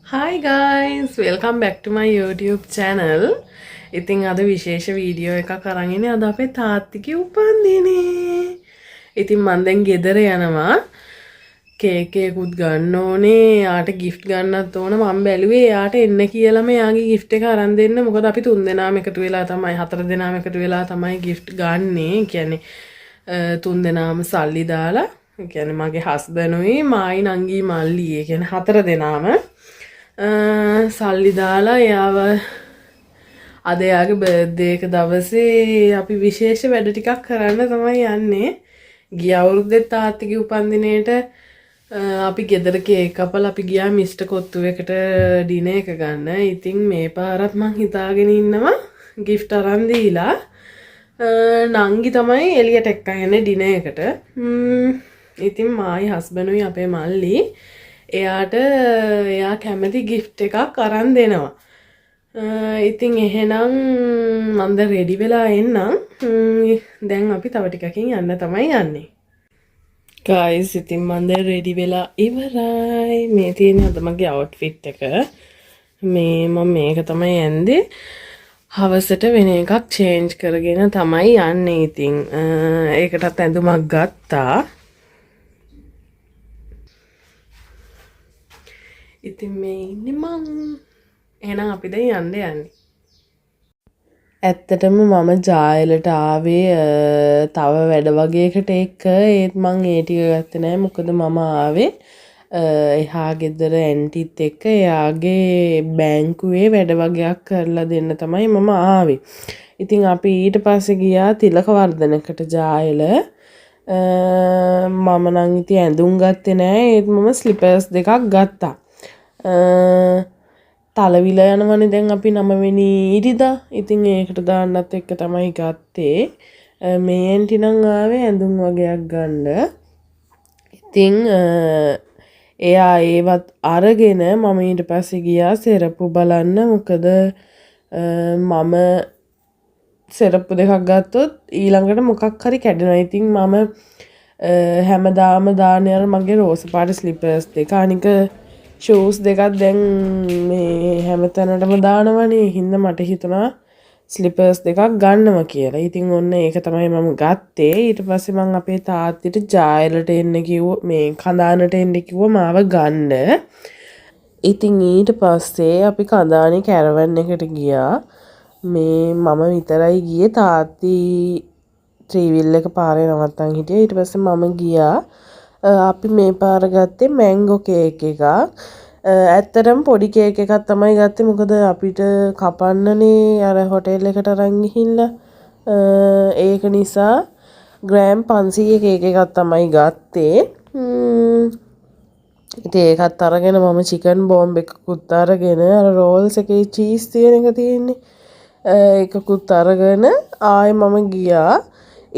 Hi guys, welcome back to my YouTube channel. ඉතින් අද විශේෂ වීඩියෝ එකක් අරන් ඉන්නේ අද අපේ තාත්තිගේ උපන්දිනේ. ඉතින් මම දැන් ගෙදර යනවා. කේක් එකකුත් ගන්න ඕනේ. යාට gift ගන්නත් ඕන. මම බැලුවේ යාට එන්න කියලාම යාගේ gift එක අරන් දෙන්න. මොකද අපි තුන් දෙනාම එකතු වෙලා තමයි හතර දෙනාම එකතු වෙලා තමයි gift ගන්නෙ. කියන්නේ තුන් දෙනාම සල්ලි දාලා. කියන්නේ මගේ හස්බන්ඩ්ුයි මායි නංගී මල්ලි. ඒ කියන්නේ හතර දෙනාම සල්ලි දාලා එයාව අද එයාගේ බර්ත්ඩේ එක දවසේ අපි විශේෂ වැඩ ටිකක් කරන්න තමයි යන්නේ. ගිය අවුරුද්දේ තාත්තිගේ උපන්දිනේට අපි ගෙදර කේක් කපලා අපි ගියා මිස්ටර් කොත්තු එකට ඩිනර් එක ගන්න. ඉතින් මේ පාරත් මං හිතාගෙන ඉන්නවා gift අරන් දීලා නංගි තමයි එළියට එක්කන් යන්නේ ඩිනර් එකට. ඉතින් මායි හස්බන්ඩ්ුයි අපේ මල්ලි එයා කැමති gift එකක් අරන් දෙනවා. ඉතින් එහෙනම් මම දැන් රෙඩි වෙලා එන්නම්. දැන් අපි තව ටිකකින් යන්න තමයි යන්නේ. guys ඉතින් මම දැන් රෙඩි වෙලා ඉවරයි. මේ තියෙන අද මගේ outfit එක. මම මේක තමයි ඇන්දේ. හවසට වෙන එකක් change කරගෙන තමයි යන්නේ. ඉතින් ඒකටත් ඇඳුමක් ගත්තා. ඉතින් මේ ඉන්නේ මං. එහෙනම් අපි දැන් යන්නේ. ඇත්තටම මම ජායලට ආවේ තව වැඩ වගේකට එක්ක ඒත් මං ඒ ටික ගත්තේ නැහැ. මොකද මම ආවේ එහා ගෙදර ඇන්ටිත් එක්ක එයාගේ බැංකුවේ වැඩ වගයක් කරලා දෙන්න තමයි මම ආවේ. ඉතින් අපි ඊට පස්සේ ගියා තිලකවර්ධනකට ජායල. මම නම් ඉතින් ඇඳුම් ගත්තේ නැහැ. ඒත් මම ස්ලිපර්ස් දෙකක් ගත්තා. තලවිල යනවනේ දැන් අපි 9 වෙනි ඉරිදා. ඉතින් ඒකට දාන්නත් එක්ක තමයි ගත්තේ. මේ ඇන්ටි නම් ආවේ ඇඳුම් වගේක් ගන්න. ඉතින් එයා ඒවත් අරගෙන මම ඊට පස්සේ ගියා සෙරප්පු බලන්න. මොකද මම සෙරප්පු දෙකක් ගත්තොත් ඊළඟට මොකක් හරි කැඩෙනවා. ඉතින් මම හැමදාම දාන්නේ අර මගේ රෝස පාට ස්ලිපර්ස් දෙක. අනික ෂූස් දෙකක් දැන් මේ හැමතැනටම දානවනේ. හින්දා මට හිතුණා ස්ලිපර්ස් දෙකක් ගන්නවා කියලා. ඉතින් ඔන්න ඒක තමයි මම ගත්තේ. ඊට පස්සේ මම අපේ තාත්තිට ජායලට එන්න කිව්වා. මේ කඳානට එන්න කිව්වා මාව ගන්න. ඉතින් ඊට පස්සේ අපි කඳානේ කැරවන් එකට ගියා. මම විතරයි ගියේ. තාත්ති ත්‍රිවිල් එක පාරේ නවත්තන් හිටියා. ඊට පස්සේ මම ගියා. අපි මේ පාර ගත්තේ මැංගෝ කේක් එකක්. ඇත්තටම පොඩි කේක් එකක් තමයි ගත්තේ. මොකද අපිට කපන්නනේ අර හොටෙල් එකට අරන් ගිහිල්ලා. ඒක නිසා ග්‍රෑම් 500 කේක් එකක් තමයි ගත්තේ. ඉතින් ඒකත් අරගෙන මම චිකන් බෝම්බ් එකකුත් අරගෙන අර රෝල්ස් එකේ චීස් තියෙන එක තියෙන්නේ. ඒකකුත් අරගෙන ආයෙ මම ගියා.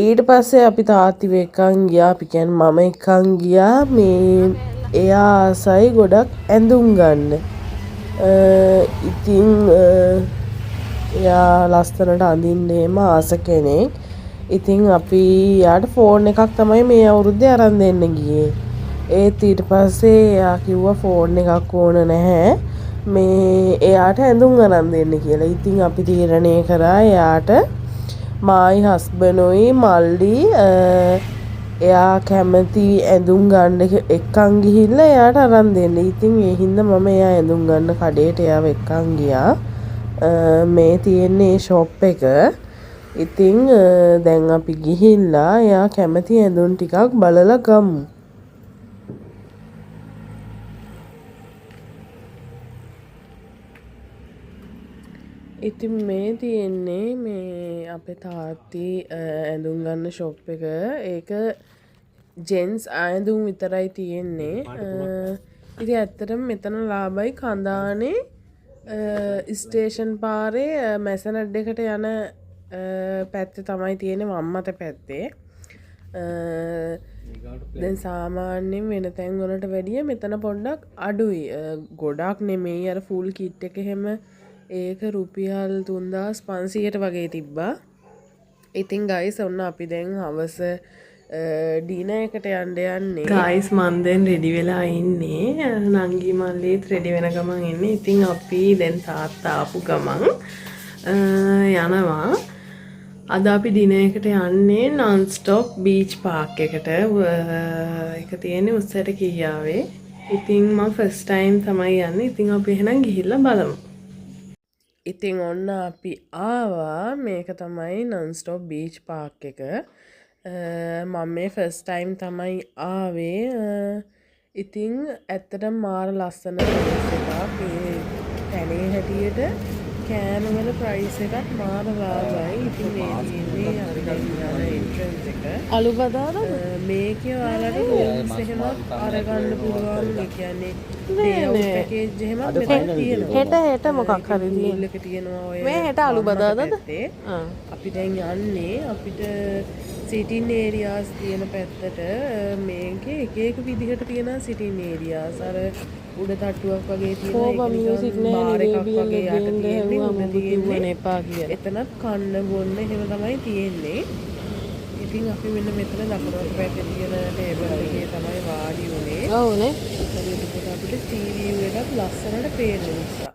ඊට පස්සේ අපි තාත්තිව එක්කන් ගියා. අපි කියන්නේ මම එක්කන් ගියා. මේ එයා ආසයි ගොඩක් ඇඳුම් ගන්න. ඉතින් එයා ලස්සනට අඳින්න එහෙම ආස කෙනෙක්. ඉතින් අපි යාට ෆෝන් එකක් තමයි මේ අවුරුද්දේ අරන් දෙන්න ගියේ. ඒත් ඊට පස්සේ එයා කිව්වා ෆෝන් එකක් ඕන නැහැ. මේ එයාට ඇඳුම් අරන් දෙන්න කියලා. ඉතින් අපි තීරණය කරා එයාට මායි හස්බන්ඩ්ුයි මල්ලි එයා කැමති ඇඳුම් ගන්න එක්කන් ගිහිල්ලා එයාට අරන් දෙන්න. ඉතින් ඒ හින්දා මම එයා ඇඳුම් ගන්න කඩේට එයාව එක්කන් ගියා. මේ තියෙන්නේ ෂොප් එක. ඉතින් දැන් අපි ගිහිල්ලා එයා කැමති ඇඳුම් ටිකක් බලලා ගමු. ඉතින් මේ තියෙන්නේ මේ අපේ තාත්ති ඇඳුම් ගන්න ෂොප් එක. ඒක ජෙන්ස් ඇඳුම් විතරයි තියෙන්නේ. ඉතින් ඇත්තටම මෙතන ලාභයි කඳානේ ස්ටේෂන් පාරේ මැසනඩ් එකට යන පැත්තේ තමයි තියෙන්නේ වම් අත පැත්තේ. දැන් සාමාන්‍යයෙන් වෙන තැන් වලට වැඩිය මෙතන පොඩ්ඩක් අඩුයි. ගොඩක් නෙමෙයි අර ෆුල් කිට් එක එහෙම ඒක රුපියල් 3500ට වගේ තිබ්බා. ඉතින් ගයිස් ඔන්න අපි දැන් හවස ඩිනර් එකට යන්නේ. ගයිස් මන් දැන් රෙඩි වෙලා ඉන්නේ. නංගි මල්ලිත් රෙඩි වෙන ගමන් ඉන්නේ. ඉතින් අපි දැන් තාත්තා ආපු ගමන් යනවා. අද අපි ඩිනර් එකට යන්නේ non stop beach park එකට. ඒක තියෙන්නේ උස්සට කියාවේ. ඉතින් මම ෆස්ට් ටයිම් තමයි යන්නේ. ඉතින් අපි එහෙනම් ගිහිල්ලා බලමු. ඉතින් ඔන්න අපි ආවා. මේක තමයි non stop beach park එක. මම මේ ෆස්ට් ටයිම් තමයි ආවේ. ඉතින් ඇත්තටම මාර ලස්සන ප්ලේස් එකක්. මේ තැනේ හැටියට කෑම වල ප්‍රයිස් එකත් මාර ලාභයි. ඉතින් මේ තියෙන්නේ අර එන්ට්‍රන්ස් එක. අලු බදාද මේකේ ඔයාලට රූම්ස් එහෙමත් අරගන්න පුළුවන්. ඒ කියන්නේ මේ පැකේජ් එහෙමත් මෙතන තියෙනවා. හෙට මොකක් හරි දීල්ලක තියෙනවා ඔය. මේ හෙට අලු බදාදද? අපි දැන් යන්නේ අපිට සිටින් ඒරියාස් තියෙන පැත්තට. මේකේ එක විදිහට තියෙන සිටින් ඒරියාස්. අර උඩ තට්ටුවක් වගේ තියෙනවා. ඒක නිකන් බාර් එකක් වගේ යට තියෙන්නේ. උඩ තියෙන්නේ එපා කියලා. එතනත් කන්න බොන්න එහෙම තමයි තියෙන්නේ. ඉතින් අපි මෙන්න මෙතන දකුණු පැත්තේ තියෙන ටේබල් එකේ තමයි වාඩි වුණේ. ඔව් නේ. ඒකට අපිට ටීවී එකක් ලස්සනට පේන නිසා.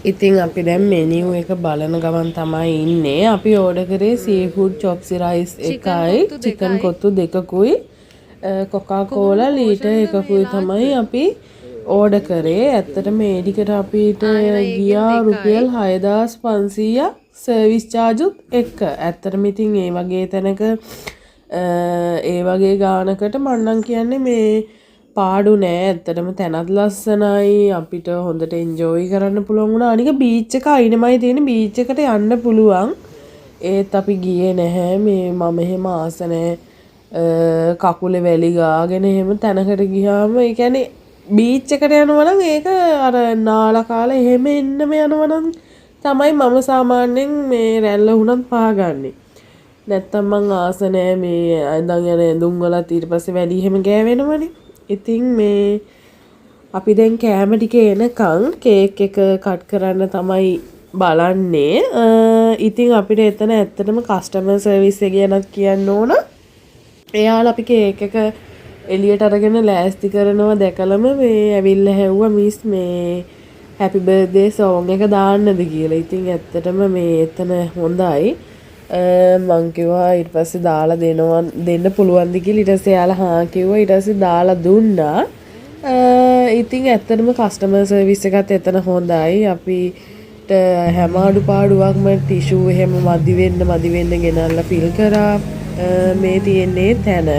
ඉතින් අපි දැන් මෙනියු එක බලන ගමන් තමයි ඉන්නේ. අපි ඕඩර් කරේ සීෆුඩ් චොප්සි රයිස් එකයි, චිකන් කොත්තු දෙකකුයි, කොකා කෝලා ලීටර් එකකුයි තමයි අපි ඕඩර් කරේ. ඇත්තටම මේ ටිකට අපිට ගියා රුපියල් 6500ක් සර්විස් චාර්ජුත් එක්ක. ඇත්තටම ඉතින් ඒ වගේ තැනක ඒ වගේ ගානකට මම නම් කියන්නේ මේ පාඩු නෑ. ඇත්තටම තැනත් ලස්සනයි. අපිට හොඳට එන්ජොයි කරන්න පුළුවන් වුණා. අනික බීච් එක අයිනමයි තියෙන්නේ. බීච් එකට යන්න පුළුවන්. ඒත් අපි ගියේ නැහැ. මේ මම එහෙම ආස නැහැ. කකුලේ වැලි ගාගෙන එහෙම තැනකට ගියාම ඒ කියන්නේ බීච් එකට යනවා නම් ඒක අර නාලා කාලා එහෙම එන්නම යනවා නම් තමයි මම සාමාන්‍යයෙන් මේ රැල්ල වුණත් පාගන්නේ. නැත්තම් මං ආස නැහැ මේ ඇඳන් යන ඇඳුම් වලත් ඊට පස්සේ වැලි එහෙම ගෑවෙනවනේ. ඉතින් මේ අපි දැන් කෑම ටික එනකන් කේක් එක කට් කරන්න තමයි බලන්නේ. ඉතින් අපිට එතන ඇත්තටම කස්ටමර් සර්විස් එක ගැනත් කියන්න ඕන. එයාලා අපි කේක් එක එළියට අරගෙන ලෑස්ති කරනවා දැකලම මේ ඇවිල්ලා හැව්වා මිස් මේ හැපි බර්ත්ඩේ සෝං එක දාන්නද කියලා. ඉතින් ඇත්තටම මේ එතන හොඳයි. මං කිව්වා ඊට පස්සේ දාලා දෙන්න පුළුවන්ද කියලා. ඊට පස්සේ එයාලා හා කිව්වා. ඊට පස්සේ දාලා දුන්නා. ඉතින් ඇත්තටම කස්ටමර් සර්විස් එකත් එතන හොඳයි. අපිට හැම අඩුපාඩුවක්ම ටිෂු එහෙම මදි වෙන්න ගෙනල්ලා ෆිල් කරා. මේ තියෙන්නේ තැන.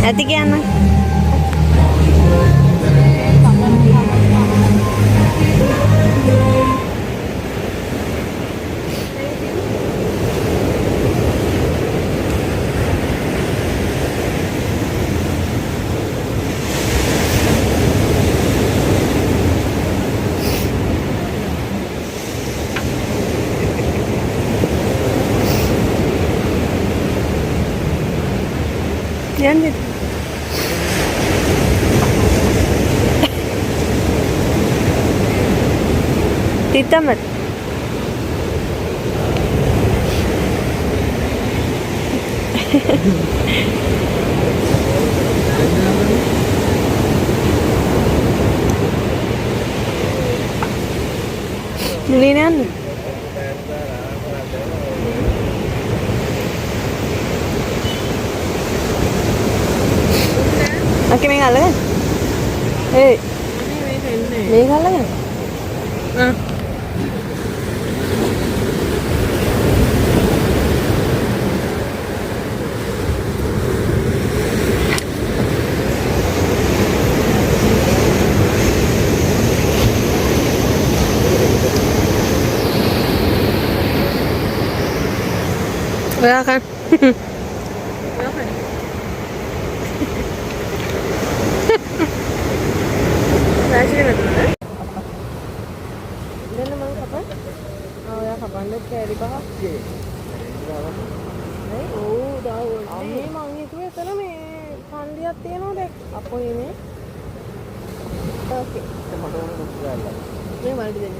ඇති කියන්න යන්නේ තිතමත් නිලිනන් oke මේ අල්ලගන්න ඒ මේක අල්ලගන්න ඔයා කන්න. රාජික නේද? දෙන්න මම කපන්න. ඔයා කපන්න කැරි පහ. ඔව් දාවෝ. අම්මේ මං හිතුවේ එතන මේ කණ්ඩියක් තියෙනවා දැක්. අපෝ එනේ. ඕකේ. මේ මල්ටි දෙන්න.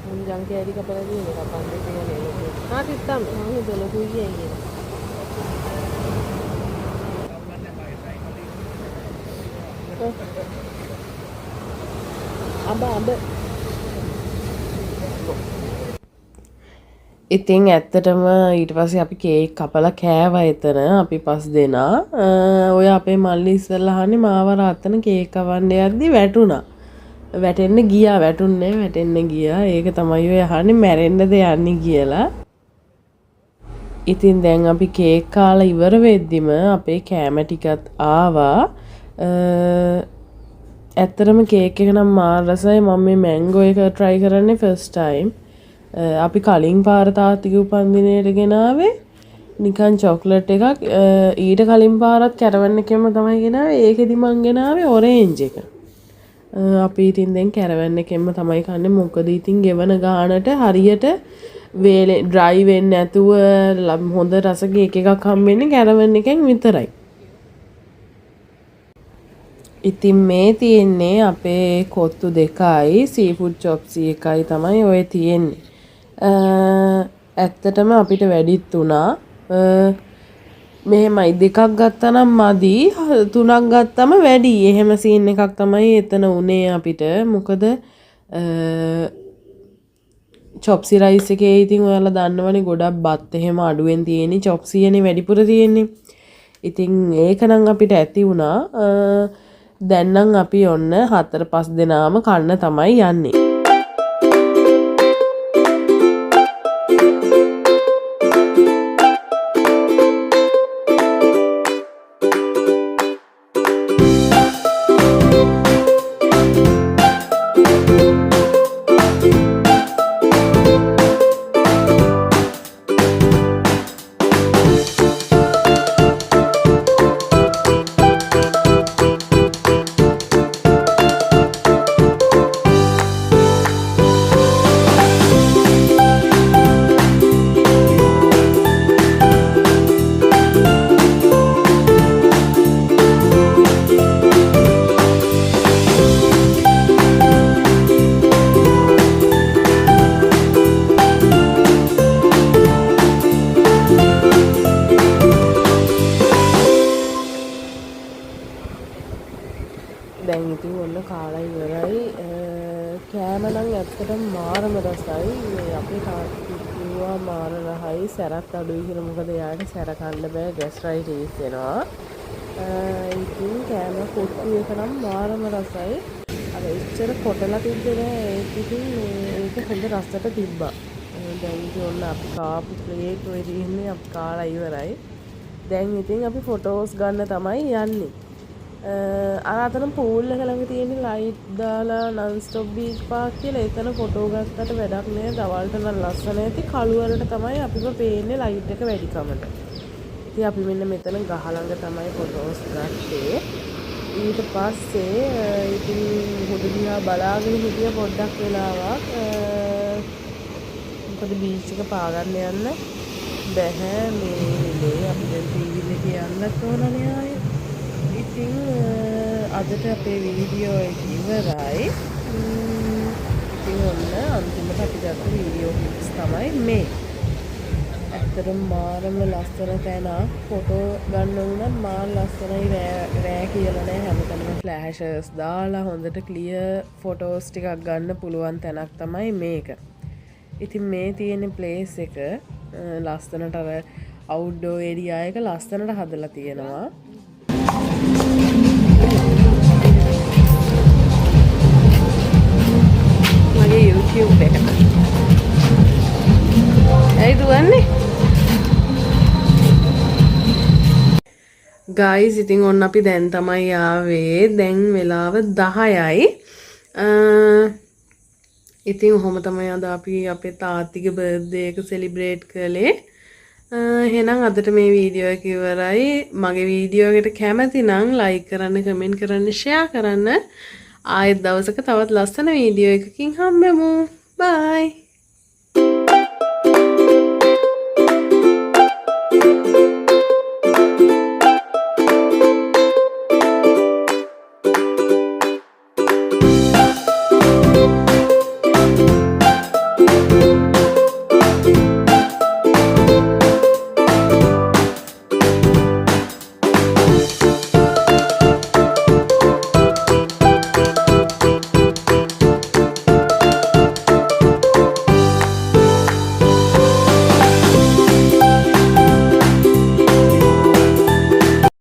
මුංජන් කැරි කපලා දිනේ කපන්න කියන්නේ ලොකු. ආ තිත්තම් මං හිතුවා ලොකුයි කියන්නේ. අඹ ඉතින් ඇත්තටම ඊට පස්සේ අපි කේක් කපලා කෑවා එතන අපි 5 දෙනා. ඔය අපේ මල්ලි ඉස්සෙල්ලා අහන්නේ මාව රාත්තන කේක් කවන්න යද්දි වැටුණා. වැටෙන්න ගියා. ඒක තමයි ඔය අහන්නේ මැරෙන්නද යන්නේ කියලා. ඉතින් දැන් අපි කේක් කාලා ඉවර වෙද්දිම අපේ කෑම ටිකත් ආවා. ඇත්තටම කේක් එක නම් මාර රසයි. මම මේ මැංගෝ එක try කරන්නේ first time. අපි කලින් පාර තාත්තිගේ උපන්දිනේට ගෙනාවේ නිකන් චොක්ලට් එකක්. ඊට කලින් පාරත් කැරවන්න එකෙම තමයි ගෙනාවේ. ඒකෙදි මං ගෙනාවේ ඔරේන්ජ් එක. අපි ඉතින් දැන් කැරවන්න එකෙම තමයි කන්නේ. මොකද ඉතින් ගෙවන ගානට හරියට වේලේ ඩ්‍රයි වෙන්නේ නැතුව හොඳ රස කේක් එකක් හම්බෙන්නේ කැරවන්න එකෙන් විතරයි. ඉතින් මේ තියෙන්නේ අපේ කොත්තු දෙකයි සීෆුඩ් චොප්සි එකයි තමයි ඔය තියෙන්නේ. ඇත්තටම අපිට වැඩිත් වුණා. මෙහෙමයි දෙකක් ගත්තා නම් මදි 3ක් ගත්තම වැඩි. එහෙම සීන් එකක් තමයි එතන උනේ අපිට. මොකද චොප්සි රයිස් එකේ ඉතින් ඔයාලා දන්නවනේ ගොඩක් බත් එහෙම අඩුවෙන් තියෙන්නේ. චොප්සියනේ වැඩිපුර තියෙන්නේ. ඉතින් ඒක නම් අපිට ඇති වුණා. දැන් නම් අපි ඔන්න 4-5 දෙනාම කන්න තමයි යන්නේ. දැන් ඉතින් ඔන්න කාලා ඉවරයි. කෑම නම් ඇත්තටම මාරම රසයි. අපේ තාත්තා කිව්වා මාර රහයි සැරත් අඩුයි කියලා. මොකද යාට සැර කන්න බෑ ગેස්ට්‍රයිටිස් එනවා. ඉතින් කෑම කොට්ටු එක නම් මාරම රසයි. අර ඉච්චර කොටලා තිබ්බේ නෑ. ඒක ඉතින් ඒක හොඳ රසට තිබ්බා. දැන් ඉතින් ඔන්න අපි කාපු ප්ලේට් ඔය තියෙන්නේ අපි කාලා ඉවරයි. දැන් ඉතින් අපි ෆොටෝස් ගන්න තමයි යන්නේ. අර අතන පූල් එක ළඟ තියෙන ලයිට් දාලා non stop beach park කියලා එතන ෆොටෝ ගත්තට වැඩක් නෑ. දවල්ට නම් ලස්සන ඇති. කළු වලට තමයි අපිව පේන්නේ ලයිට් එක වැඩි කමට. ඉතින් අපි මෙන්න මෙතන ගහ ළඟ තමයි ෆොටෝස් ගත්තේ. ඊට පස්සේ ඉතින් හොඩ දිහා බලාගෙන හිටිය පොඩ්ඩක් වෙලාවක්. මොකද බීච් එක පාගන්න යන්න බැහැ. මේ අපි දැන් ටීවී එකේ යන්නත් ඕනනේ ආයේ. ඉතින් අදට අපේ වීඩියෝ එක ඉවරයි. ඉතින් ඔන්න අන්තිමට අපි ගත්ත වීඩියෝ ක්ලිප්ස් තමයි මේ. ඇත්තටම මාරම ලස්සන තැන. ෆොටෝ ගන්න උනත් මාර ලස්සනයි. රෑ කියලා නෑ. හැමතැනම ෆ්ලෑෂර්ස් දාලා හොඳට ක්ලියර් ෆොටෝස් ටිකක් ගන්න පුළුවන් තැනක් තමයි මේක. ඉතින් මේ තියෙන ප්ලේස් එක ලස්සනට අර අවුට්ඩෝර් ඒරියා එක ලස්සනට හදලා තියෙනවා. මගේ YouTube එක. ඇයි දුවන්නේ? ගයිස් ඉතින් ඔන්න අපි දැන් තමයි ආවේ. දැන් වෙලාව 10යි. ඉතින් ඔහොම තමයි අද අපි අපේ තාත්තිගේ බර්ත්ඩේ එක සෙලිබ්‍රේට් කළේ. එහෙනම් අදට මේ වීඩියෝ එක ඉවරයි. මගේ වීඩියෝ එකට කැමති නම් ලයික් කරන්න, කමෙන්ට් කරන්න, ෂෙයා කරන්න. ආයෙත් දවසක තවත් ලස්සන වීඩියෝ එකකින් හම්බෙමු. බයි.